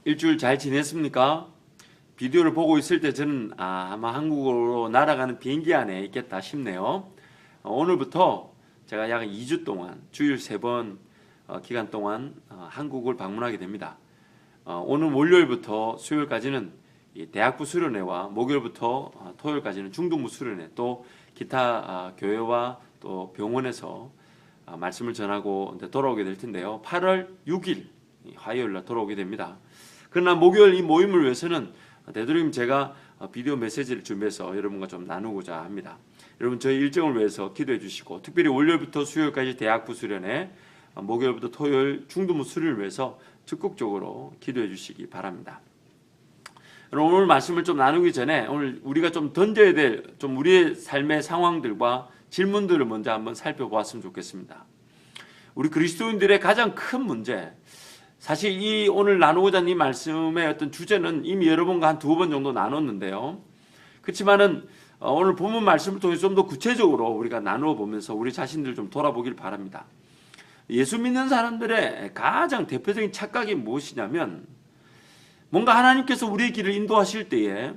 일주일 잘 지냈습니까? 비디오를 보고 있을 때 저는 아마 한국으로 날아가는 비행기 안에 있겠다 싶네요. 오늘부터 제가 약 2주 동안 주일 3번 기간 동안 한국을 방문하게 됩니다. 오늘 월요일부터 수요일까지는 대학부 수련회와 목요일부터 토요일까지는 중등부 수련회, 또 기타 교회와 또 병원에서 말씀을 전하고 돌아오게 될 텐데요. 8월 6일 화요일날 돌아오게 됩니다. 그러나 목요일 이 모임을 위해서는 되도록이면 제가 비디오 메시지를 준비해서 여러분과 좀 나누고자 합니다. 여러분 저희 일정을 위해서 기도해 주시고, 특별히 월요일부터 수요일까지 대학부 수련회, 목요일부터 토요일 중등부 수련을 위해서 적극적으로 기도해 주시기 바랍니다. 오늘 말씀을 좀 나누기 전에 오늘 우리가 좀 던져야 될 좀 우리의 삶의 상황들과 질문들을 먼저 한번 살펴보았으면 좋겠습니다. 우리 그리스도인들의 가장 큰 문제, 사실 이 오늘 나누고자 하는 이 말씀의 어떤 주제는 이미 여러분과 한 2번 정도 나눴는데요. 그렇지만은 오늘 본문 말씀을 통해서 좀 더 구체적으로 우리가 나누어 보면서 우리 자신들 좀 돌아보길 바랍니다. 예수 믿는 사람들의 가장 대표적인 착각이 무엇이냐면, 뭔가 하나님께서 우리의 길을 인도하실 때에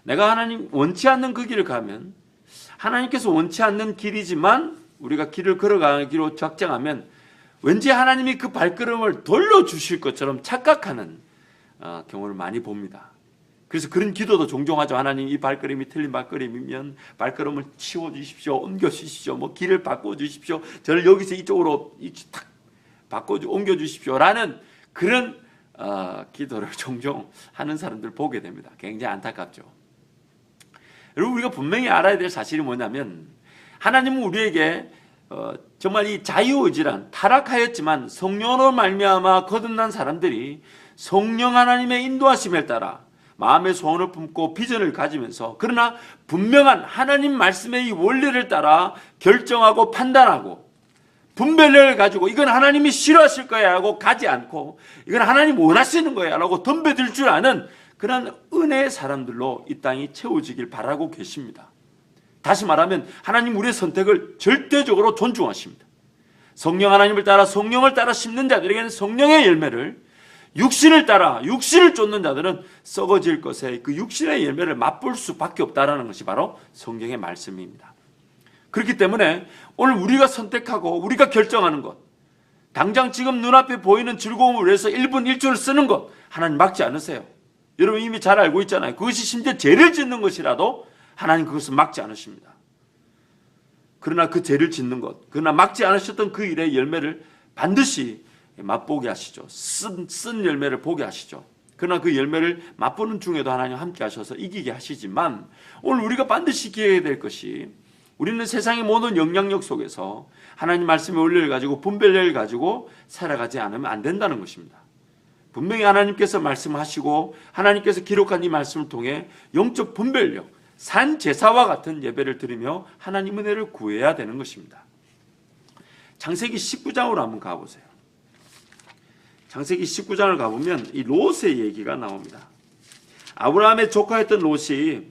내가 하나님 원치 않는 그 길을 가면, 하나님께서 원치 않는 길이지만 우리가 길을 걸어가기로 작정하면 왠지 하나님이 그 발걸음을 돌려주실 것처럼 착각하는 경우를 많이 봅니다. 그래서 그런 기도도 종종 하죠. 하나님, 이 발걸음이 틀린 발걸음이면 발걸음을 치워주십시오, 옮겨주십시오, 뭐 길을 바꿔주십시오, 저를 여기서 이쪽으로 탁 옮겨주십시오 라는 그런 기도를 종종 하는 사람들 보게 됩니다. 굉장히 안타깝죠. 여러분, 우리가 분명히 알아야 될 사실이 뭐냐면, 하나님은 우리에게 정말 이 자유의지란, 타락하였지만 성령으로 말미암아 거듭난 사람들이 성령 하나님의 인도하심에 따라 마음의 소원을 품고 비전을 가지면서, 그러나 분명한 하나님 말씀의 이 원리를 따라 결정하고 판단하고 분별력을 가지고 이건 하나님이 싫어하실 거야 하고 가지 않고, 이건 하나님 원하시는 거야 라고 덤벼들 줄 아는 그런 은혜의 사람들로 이 땅이 채워지길 바라고 계십니다. 다시 말하면 하나님 우리의 선택을 절대적으로 존중하십니다. 성령 하나님을 따라 성령을 따라 심는 자들에게는 성령의 열매를, 육신을 따라 육신을 쫓는 자들은 썩어질 것에 그 육신의 열매를 맛볼 수밖에 없다라는 것이 바로 성경의 말씀입니다. 그렇기 때문에 오늘 우리가 선택하고 우리가 결정하는 것, 당장 지금 눈앞에 보이는 즐거움을 위해서 1분 1초를 쓰는 것, 하나님 막지 않으세요. 여러분 이미 잘 알고 있잖아요. 그것이 심지어 죄를 짓는 것이라도 하나님 그것을 막지 않으십니다. 그러나 그 죄를 짓는 것, 그러나 막지 않으셨던 그 일의 열매를 반드시 맛보게 하시죠. 쓴 열매를 보게 하시죠. 그러나 그 열매를 맛보는 중에도 하나님 함께 하셔서 이기게 하시지만, 오늘 우리가 반드시 기억해야 될 것이, 우리는 세상의 모든 영향력 속에서 하나님 말씀의 원리를 가지고 분별력을 가지고 살아가지 않으면 안 된다는 것입니다. 분명히 하나님께서 말씀하시고 하나님께서 기록한 이 말씀을 통해 영적 분별력, 산 제사와 같은 예배를 드리며 하나님 은혜를 구해야 되는 것입니다. 창세기 19장으로 한번 가보세요. 창세기 19장을 가보면 이 롯의 얘기가 나옵니다. 아브라함의 조카였던 롯이,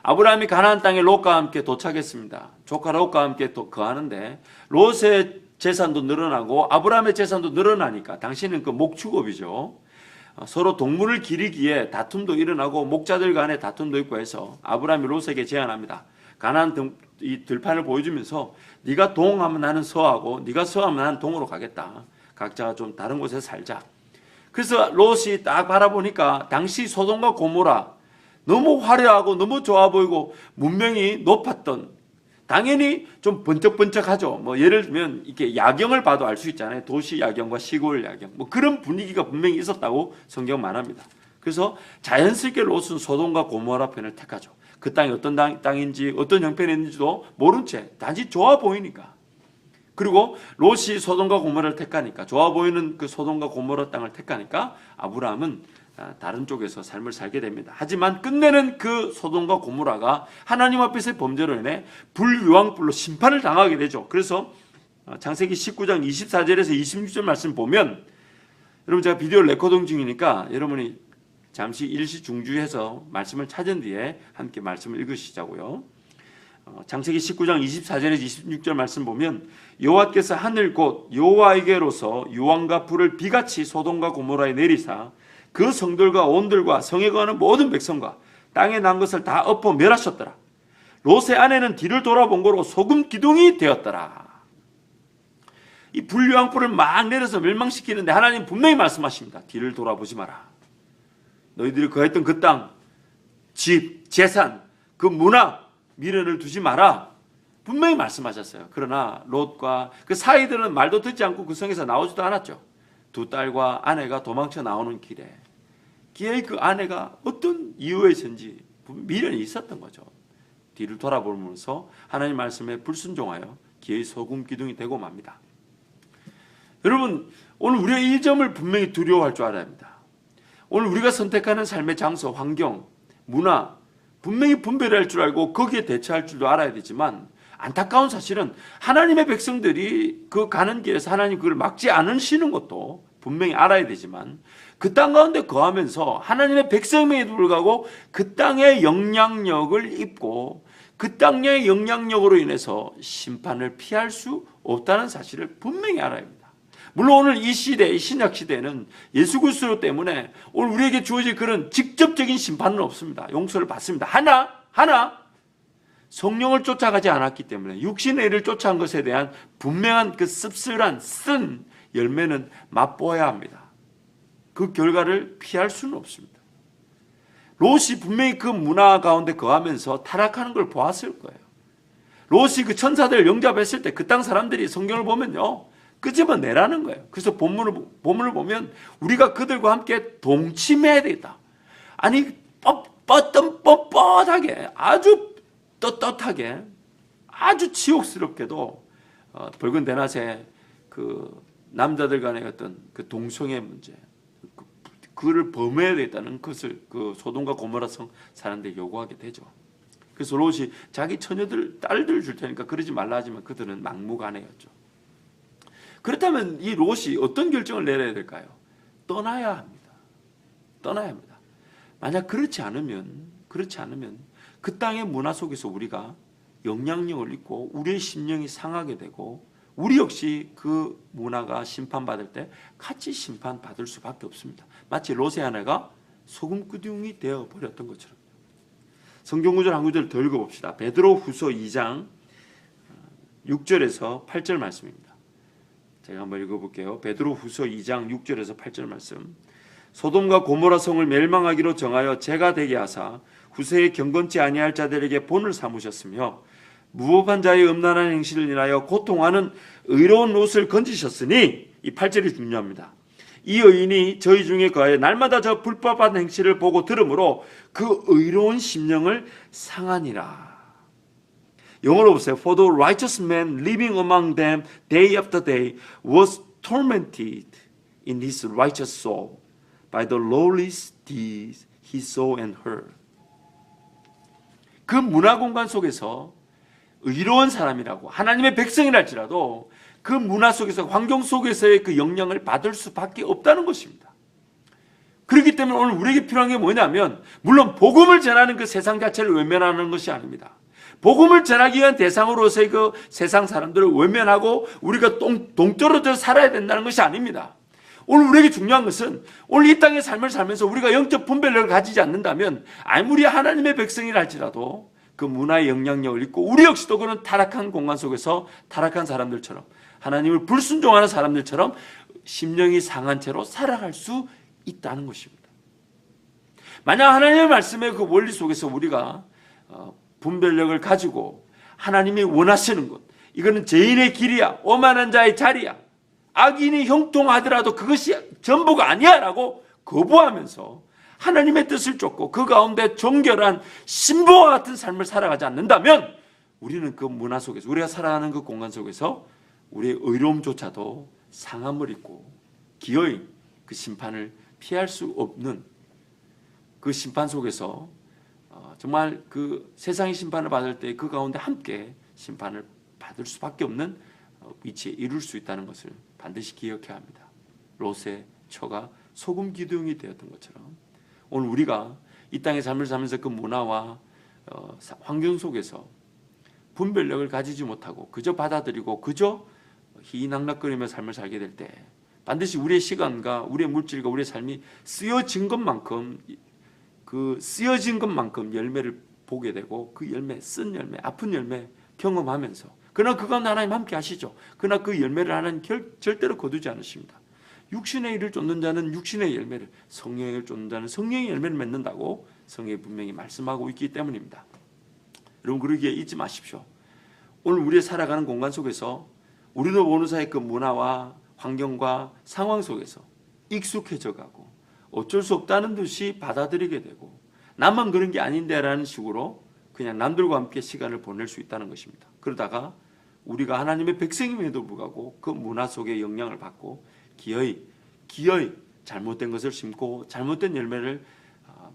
아브라함이 가나안 땅에 롯과 함께 도착했습니다. 조카 롯과 함께 거하는데 롯의 재산도 늘어나고 아브라함의 재산도 늘어나니까, 당시는 그 목축업이죠. 서로 동물을 기르기에 다툼도 일어나고 목자들 간에 다툼도 있고 해서 아브라함이 롯에게 제안합니다. 가나안 이 들판을 보여주면서 네가 동하면 나는 서하고 네가 서하면 나는 동으로 가겠다. 각자 좀 다른 곳에 살자. 그래서 롯이 딱 바라보니까 당시 소돔과 고모라, 너무 화려하고 너무 좋아 보이고 문명이 높았던, 당연히 좀 번쩍번쩍하죠. 뭐 예를 들면 이렇게 야경을 봐도 알 수 있잖아요. 도시 야경과 시골 야경, 뭐 그런 분위기가 분명히 있었다고 성경 말합니다. 그래서 자연스럽게 롯은 소돔과 고모라 편을 택하죠. 그 땅이 어떤 땅인지 어떤 형편인지도 모른 채 단지 좋아 보이니까. 그리고 롯이 소돔과 고모라를 택하니까, 좋아 보이는 그 소돔과 고모라 땅을 택하니까 아브라함은 다른 쪽에서 삶을 살게 됩니다. 하지만 끝내는 그 소돔과 고모라가 하나님 앞에서의 범죄로 인해 불유황불로 심판을 당하게 되죠. 그래서 창세기 19장 24절에서 26절 말씀 보면, 여러분 제가 비디오를 레코딩 중이니까 여러분이 잠시 일시 중주해서 말씀을 찾은 뒤에 함께 말씀을 읽으시자고요. 창세기 19장 24절에서 26절 말씀 보면 여호와께서 하늘 곧 여호와에게로서 유황과 불을 비같이 소돔과 고모라에 내리사 그 성들과 온들과 성에 거하는 모든 백성과 땅에 난 것을 다 엎어 멸하셨더라. 롯의 아내는 뒤를 돌아본 거로 소금 기둥이 되었더라. 이 불유황불을 막 내려서 멸망시키는데 하나님 분명히 말씀하십니다. 뒤를 돌아보지 마라. 너희들이 거했던 그 땅, 집, 재산, 그 문화, 미련을 두지 마라. 분명히 말씀하셨어요. 그러나 롯과 그 사이들은 말도 듣지 않고 그 성에서 나오지도 않았죠. 두 딸과 아내가 도망쳐 나오는 길에 기어이 그 아내가 어떤 이유에서인지 미련이 있었던 거죠. 뒤를 돌아보면서 하나님 말씀에 불순종하여 기어이 소금 기둥이 되고 맙니다. 여러분, 오늘 우리가 이 점을 분명히 두려워할 줄 알아야 합니다. 오늘 우리가 선택하는 삶의 장소, 환경, 문화 분명히 분별할 줄 알고 거기에 대처할 줄도 알아야 되지만 안타까운 사실은 하나님의 백성들이 그 가는 길에서 하나님 그걸 막지 않으시는 것도 분명히 알아야 되지만 그 땅 가운데 거하면서 하나님의 백성임에도 불구하고 그 땅의 영향력을 입고 그 땅의 영향력으로 인해서 심판을 피할 수 없다는 사실을 분명히 알아야 합니다. 물론 오늘 이 시대, 이 신약 시대는 예수 그리스도 때문에 오늘 우리에게 주어질 그런 직접적인 심판은 없습니다. 용서를 받습니다. 하나 성령을 쫓아가지 않았기 때문에 육신의 일을 쫓아간 것에 대한 분명한 그 씁쓸한 쓴 열매는 맛보아야 합니다. 그 결과를 피할 수는 없습니다. 롯이 분명히 그 문화 가운데 거하면서 타락하는 걸 보았을 거예요. 롯이 그 천사들을 영접했을 때 그 땅 사람들이 성경을 보면요, 끄집어내라는 거예요. 그래서 본문을 보면 우리가 그들과 함께 동침해야 되겠다. 아니 뻣뻣하게 아주 떳떳하게 아주 치욕스럽게도 붉은 대낮에 그 남자들 간의 어떤 그 동성애 문제 그를 범해야 되겠다는 것을 그 소돔과 고모라 성 사람들이 요구하게 되죠. 그래서 롯이 자기 처녀들 딸들 줄 테니까 그러지 말라 하지만 그들은 막무가내였죠. 그렇다면 이 롯이 어떤 결정을 내려야 될까요? 떠나야 합니다. 떠나야 합니다. 만약 그렇지 않으면 그 땅의 문화 속에서 우리가 영향력을 잃고 우리의 심령이 상하게 되고 우리 역시 그 문화가 심판받을 때 같이 심판받을 수밖에 없습니다. 마치 롯의 아내가 소금기둥이 되어버렸던 것처럼. 성경구절 한 구절 더 읽어봅시다. 베드로후서 2장 6절에서 8절 말씀입니다. 제가 한번 읽어볼게요. 베드로후서 2장 6절에서 8절 말씀. 소돔과 고모라 성을 멸망하기로 정하여 죄가 되게 하사 후세에 경건치 아니할 자들에게 본을 삼으셨으며 무법한 자의 음란한 행실을 인하여 고통하는 의로운 롯을 건지셨으니, 이 8절이 중요합니다. 이 의인이 저희 중에 거하여 날마다 저 불법한 행실을 보고 들으므로 그 의로운 심령을 상하니라. 영어로 보세요. For the righteous man living among them day after day was tormented in his righteous soul by the lawless deeds he saw and heard. 그 문화 공간 속에서 의로운 사람이라고 하나님의 백성이랄지라도 그 문화 속에서 환경 속에서의 그 영향을 받을 수밖에 없다는 것입니다. 그렇기 때문에 오늘 우리에게 필요한 게 뭐냐면 물론 복음을 전하는 그 세상 자체를 외면하는 것이 아닙니다. 복음을 전하기 위한 대상으로서의 그 세상 사람들을 외면하고 우리가 동떨어져 살아야 된다는 것이 아닙니다. 오늘 우리에게 중요한 것은 오늘 이 땅의 삶을 살면서 우리가 영적 분별력을 가지지 않는다면 아무리 하나님의 백성이라 할지라도 그 문화의 영향력을 잃고 우리 역시도 그런 타락한 공간 속에서 타락한 사람들처럼 하나님을 불순종하는 사람들처럼 심령이 상한 채로 살아갈 수 있다는 것입니다. 만약 하나님의 말씀의 그 원리 속에서 우리가 분별력을 가지고 하나님이 원하시는 것, 이거는 죄인의 길이야, 오만한 자의 자리야, 악인이 형통하더라도 그것이 전부가 아니야 라고 거부하면서 하나님의 뜻을 쫓고 그 가운데 정결한 신부와 같은 삶을 살아가지 않는다면 우리는 그 문화 속에서 우리가 살아가는 그 공간 속에서 우리의 의로움조차도 상함을 입고 기어이 그 심판을 피할 수 없는 그 심판 속에서 정말 그 세상의 심판을 받을 때 그 가운데 함께 심판을 받을 수밖에 없는 위치에 이룰 수 있다는 것을 반드시 기억해야 합니다. 롯의 처가 소금 기둥이 되었던 것처럼 오늘 우리가 이 땅의 삶을 살면서 그 문화와 환경 속에서 분별력을 가지지 못하고 그저 받아들이고 그저 희낙낙거리며 삶을 살게 될 때 반드시 우리의 시간과 우리의 물질과 우리의 삶이 쓰여진 것만큼 열매를 보게 되고 그 열매, 쓴 열매, 아픈 열매 경험하면서 그러나 그 가운데 하나님 함께 하시죠. 그러나 그 열매를 하나님 절대로 거두지 않으십니다. 육신의 일을 쫓는 자는 육신의 열매를, 성령의 일을 쫓는 자는 성령의 열매를 맺는다고 성경이 분명히 말씀하고 있기 때문입니다. 여러분 그러기에 잊지 마십시오. 오늘 우리의 살아가는 공간 속에서 우리도 모르는 사이 그 문화와 환경과 상황 속에서 익숙해져 가고 어쩔 수 없다는 듯이 받아들이게 되고 나만 그런 게 아닌데라는 식으로 그냥 남들과 함께 시간을 보낼 수 있다는 것입니다. 그러다가 우리가 하나님의 백성임에도 불구하고 그 문화 속에 영향을 받고 기어이 잘못된 것을 심고 잘못된 열매를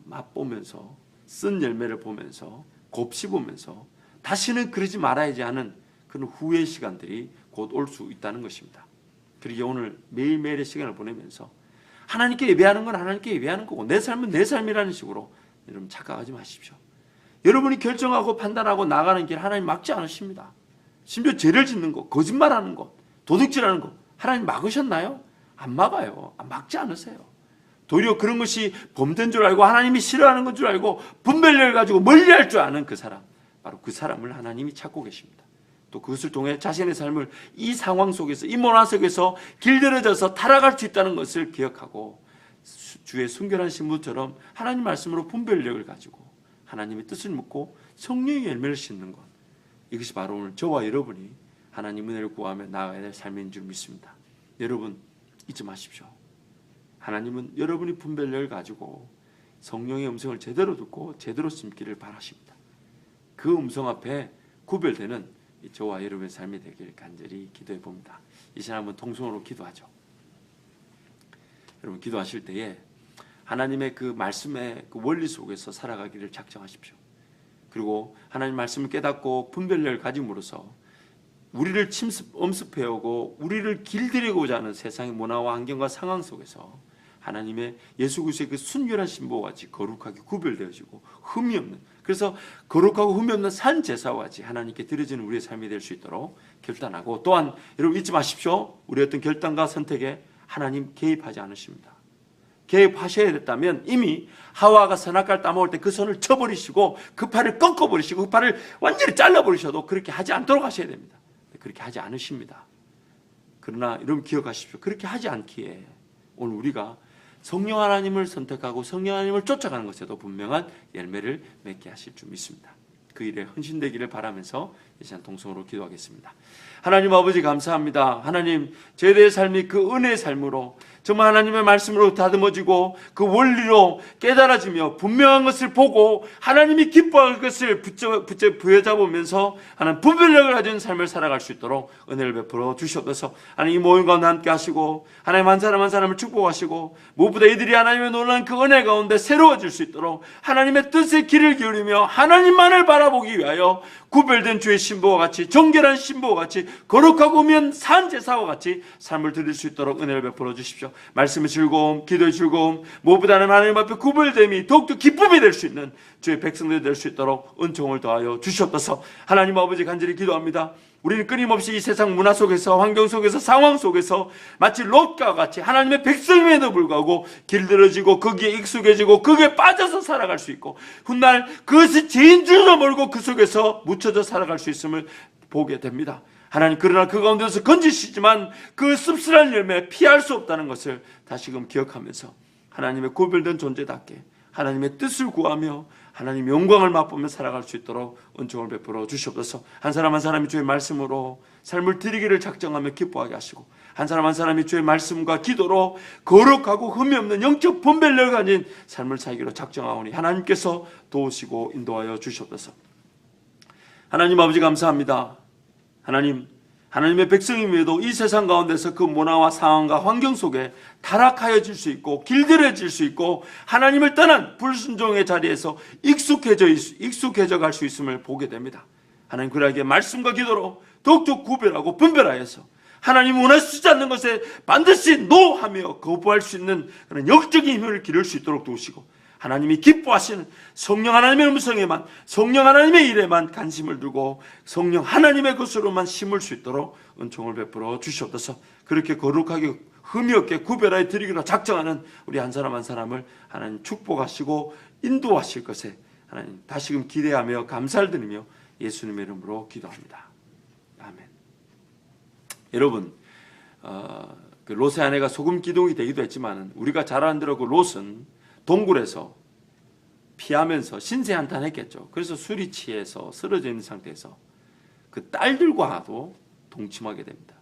맛보면서 쓴 열매를 보면서 곱씹으면서 다시는 그러지 말아야지 하는 그런 후회의 시간들이 곧 올 수 있다는 것입니다. 그러기에 오늘 매일매일의 시간을 보내면서 하나님께 예배하는 건 하나님께 예배하는 거고 내 삶은 내 삶이라는 식으로 여러분 착각하지 마십시오. 여러분이 결정하고 판단하고 나가는 길 하나님 막지 않으십니다. 심지어 죄를 짓는 것, 거짓말하는 것, 도둑질하는 것 하나님 막으셨나요? 안 막아요. 막지 않으세요. 도리어 그런 것이 범죄인 줄 알고 하나님이 싫어하는 건 줄 알고 분별력을 가지고 멀리할 줄 아는 그 사람, 바로 그 사람을 하나님이 찾고 계십니다. 또 그것을 통해 자신의 삶을 이 상황 속에서 이 문화 속에서 길들여져서 타락할 수 있다는 것을 기억하고 주의 순결한 신부처럼 하나님 말씀으로 분별력을 가지고 하나님의 뜻을 묻고 성령의 열매를 싣는 것, 이것이 바로 오늘 저와 여러분이 하나님 은혜를 구하며 나아가야 될 삶인 줄 믿습니다. 여러분 잊지 마십시오. 하나님은 여러분이 분별력을 가지고 성령의 음성을 제대로 듣고 제대로 심기를 바라십니다. 그 음성 앞에 구별되는 저와 여러분의 삶이 되길 간절히 기도해 봅니다. 이 시간 한번 통성으로 기도하죠. 여러분 기도하실 때에 하나님의 그 말씀의 그 원리 속에서 살아가기를 작정하십시오. 그리고 하나님 말씀을 깨닫고 분별력을 가짐으로써 우리를 엄습해오고 우리를 길들이고자 하는 세상의 문화와 환경과 상황 속에서 하나님의 예수 그리스도의 그 순결한 신부와 같이 거룩하게 구별되어지고 흠이 없는, 그래서 거룩하고 흠이 없는 산 제사와 같이 하나님께 드려지는 우리의 삶이 될 수 있도록 결단하고, 또한 여러분 잊지 마십시오. 우리의 어떤 결단과 선택에 하나님 개입하지 않으십니다. 개입하셔야 됐다면 이미 하와가 선악과를 따먹을 때 그 손을 쳐버리시고 그 팔을 꺾어버리시고 그 팔을 완전히 잘라버리셔도 그렇게 하지 않도록 하셔야 됩니다. 그렇게 하지 않으십니다. 그러나 여러분 기억하십시오. 그렇게 하지 않기에 오늘 우리가 성령 하나님을 선택하고 성령 하나님을 쫓아가는 것에도 분명한 열매를 맺게 하실 줄 믿습니다. 그 일에 헌신되기를 바라면서 이 시간 동성으로 기도하겠습니다. 하나님 아버지 감사합니다. 하나님 저희들의 삶이 그 은혜의 삶으로 정말 하나님의 말씀으로 다듬어지고 그 원리로 깨달아지며 분명한 것을 보고 하나님이 기뻐할 것을 부여잡으면서 하나님 분별력을 가진 삶을 살아갈 수 있도록 은혜를 베풀어 주시옵소서. 하나님 이 모임 가운데 함께 하시고 하나님 한 사람 한 사람을 축복하시고 무엇보다 이들이 하나님의 놀라운 그 은혜 가운데 새로워질 수 있도록 하나님의 뜻에 귀를 기울이며 하나님만을 바라보기 위하여 구별된 주의 신부와 같이 정결한 신부와 같이 거룩하고 오면 산 제사와 같이 삶을 드릴 수 있도록 은혜를 베풀어 주십시오. 말씀의 즐거움, 기도의 즐거움, 무엇보다는 하나님 앞에 구별됨이 더욱더 기쁨이 될 수 있는 주의 백성들이 될 수 있도록 은총을 더하여 주시옵소서. 하나님 아버지 간절히 기도합니다. 우리는 끊임없이 이 세상 문화 속에서 환경 속에서 상황 속에서 마치 롯과 같이 하나님의 백성임에도 불구하고 길들여지고 거기에 익숙해지고 거기에 빠져서 살아갈 수 있고 훗날 그것이 죄인 줄로 모르고 그 속에서 묻혀져 살아갈 수 있음을 보게 됩니다. 하나님 그러나 그 가운데서 건지시지만 그 씁쓸한 열매 피할 수 없다는 것을 다시금 기억하면서 하나님의 구별된 존재답게 하나님의 뜻을 구하며 하나님 영광을 맛보며 살아갈 수 있도록 은총을 베풀어 주시옵소서. 한 사람 한 사람이 주의 말씀으로 삶을 드리기를 작정하며 기뻐하게 하시고 한 사람 한 사람이 주의 말씀과 기도로 거룩하고 흠이 없는 영적 분별력을 가진 삶을 살기로 작정하오니 하나님께서 도우시고 인도하여 주시옵소서. 하나님 아버지 감사합니다. 하나님의 백성임에도 이 세상 가운데서 그 문화와 상황과 환경 속에 타락하여질 수 있고 길들여질 수 있고 하나님을 떠난 불순종의 자리에서 익숙해져 갈 수 있음을 보게 됩니다. 하나님 그러하기에 말씀과 기도로 더욱더 구별하고 분별하여서 하나님 원하시지 않는 것에 반드시 노하며 거부할 수 있는 그런 영적인 힘을 기를 수 있도록 도우시고 하나님이 기뻐하시는 성령 하나님의 음성에만, 성령 하나님의 일에만 관심을 두고 성령 하나님의 것으로만 심을 수 있도록 은총을 베풀어 주시옵소서. 그렇게 거룩하게 흠이 없게 구별하여 드리기로 작정하는 우리 한 사람 한 사람을 하나님 축복하시고 인도하실 것에 하나님 다시금 기대하며 감사를 드리며 예수님의 이름으로 기도합니다. 아멘. 여러분, 그 롯의 아내가 소금 기둥이 되기도 했지만 우리가 잘 아는 대로 그 롯은 동굴에서 피하면서 신세한탄했겠죠. 그래서 술이 취해서 쓰러져 있는 상태에서 그 딸들과도 동침하게 됩니다.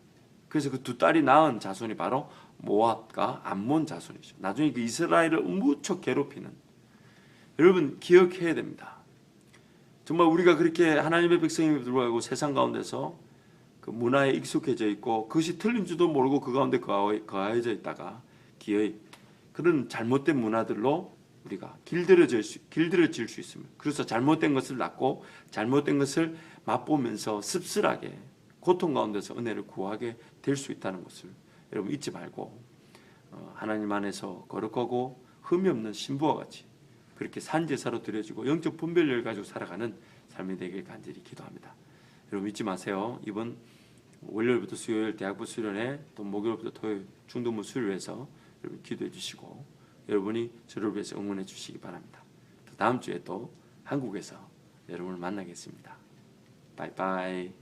그래서 그 두 딸이 낳은 자손이 바로 모압과 암몬 자손이죠. 나중에 그 이스라엘을 무척 괴롭히는, 여러분 기억해야 됩니다. 정말 우리가 그렇게 하나님의 백성임에 불구하고 세상 가운데서 그 문화에 익숙해져 있고 그것이 틀린 줄도 모르고 그 가운데 거하여져 있다가 기어이 그런 잘못된 문화들로 우리가 길들여질 수 있습니다. 그래서 잘못된 것을 낳고 잘못된 것을 맛보면서 씁쓸하게 고통 가운데서 은혜를 구하게 될 수 있다는 것을 여러분 잊지 말고 하나님 안에서 거룩하고 흠이 없는 신부와 같이 그렇게 산제사로 드려지고 영적 분별력을 가지고 살아가는 삶이 되길 간절히 기도합니다. 여러분 잊지 마세요. 이번 월요일부터 수요일 대학부 수련회, 또 목요일부터 토요일 중등부 수요일에서 여러분 기도해 주시고 여러분이 저를 위해서 응원해 주시기 바랍니다. 다음 주에 또 한국에서 여러분을 만나겠습니다. 바이바이.